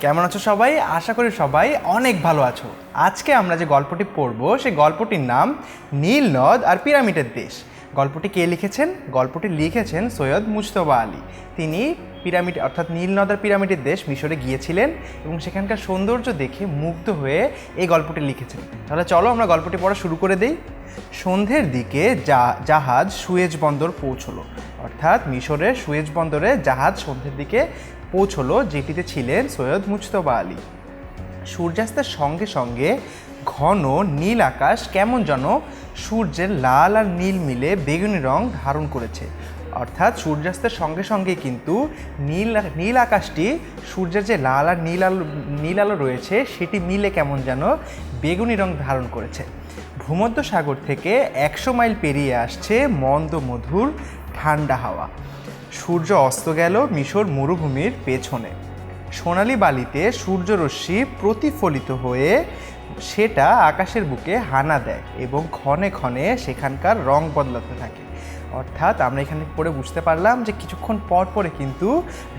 কেমন আছো সবাই? আশা করি সবাই অনেক ভালো আছো। আজকে আমরা যে গল্পটি পড়ব সেই গল্পটির নাম নীল নদ আর পিরামিডের দেশ। গল্পটি কে লিখেছেন? গল্পটি লিখেছেন সৈয়দ মুজতবা আলী। তিনি পিরামিড অর্থাৎ নীল নদ আর পিরামিডের দেশ মিশরে গিয়েছিলেন এবং সেখানকার সৌন্দর্য দেখে মুগ্ধ হয়ে এই গল্পটি লিখেছেন। তাহলে চলো আমরা গল্পটি পড়া শুরু করে দিই। সন্ধ্যের দিকে জাহাজ সুয়েজ বন্দর পৌঁছলো, অর্থাৎ মিশরের সুয়েজ বন্দরে জাহাজ সন্ধ্যের দিকে পৌঁছলো, যেটিতে ছিলেন সৈয়দ মুজতবা আলী। সূর্যাস্তের সঙ্গে সঙ্গে ঘন নীল আকাশ কেমন যেন সূর্যের লাল আর নীল মিলে বেগুনি রং ধারণ করেছে। অর্থাৎ সূর্যাস্তের সঙ্গে সঙ্গে কিন্তু নীল আকাশটি সূর্যের যে লাল আর নীল আলো রয়েছে সেটি মিলে কেমন যেন বেগুনি রং ধারণ করেছে। ভূমধ্য সাগর থেকে 100 মাইল পেরিয়ে আসছে মন্দ মধুর ঠান্ডা হাওয়া। সূর্য অস্ত গেল মিশর মরুভূমির পেছনে। সোনালি বালিতে সূর্যরশ্মি প্রতিফলিত হয়ে সেটা আকাশের বুকে হানা দেয় এবং ক্ষণে ক্ষণে সেখানকার রং বদলাতে থাকে। অর্থাৎ আমরা এখানে পড়ে বুঝতে পারলাম যে কিছুক্ষণ পর পরে কিন্তু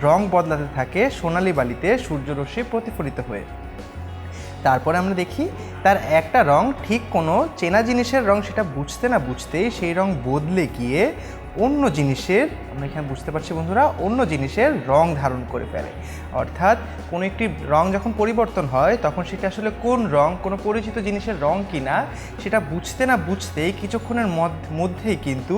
রং বদলাতে থাকে সোনালি বালিতে সূর্যরশ্মি প্রতিফলিত হয়ে। তারপরে আমরা দেখি তার একটা রং ঠিক কোনো চেনা জিনিসের রং সেটা বুঝতে না বুঝতেই সেই রং বদলে গিয়ে অন্য জিনিসের, আমরা এখানে বুঝতে পারছি বন্ধুরা, অন্য জিনিসের রং ধারণ করে ফেলে। অর্থাৎ কোনো একটি রং যখন পরিবর্তন হয় তখন সেটা আসলে কোন রং, কোনো পরিচিত জিনিসের রং কিনা সেটা বুঝতে না বুঝতেই কিছুক্ষণের মধ্যেই কিন্তু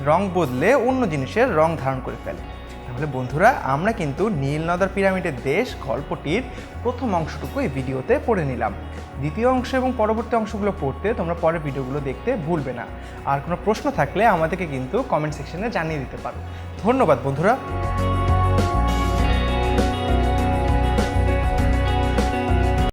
রং বদলে অন্য জিনিসের রং ধারণ করে ফেলে। তাহলে বন্ধুরা, আমরা কিন্তু নীল নদ আর পিরামিডের দেশ গল্পটির প্রথম অংশটুকু এই ভিডিওতে পড়ে নিলাম। দ্বিতীয় অংশ এবং পরবর্তী অংশগুলো পড়তে তোমরা পরের ভিডিওগুলো দেখতে ভুলবে না। আর কোনো প্রশ্ন থাকলে আমাদেরকে কিন্তু কমেন্ট সেকশনে জানিয়ে দিতে পারো। ধন্যবাদ বন্ধুরা।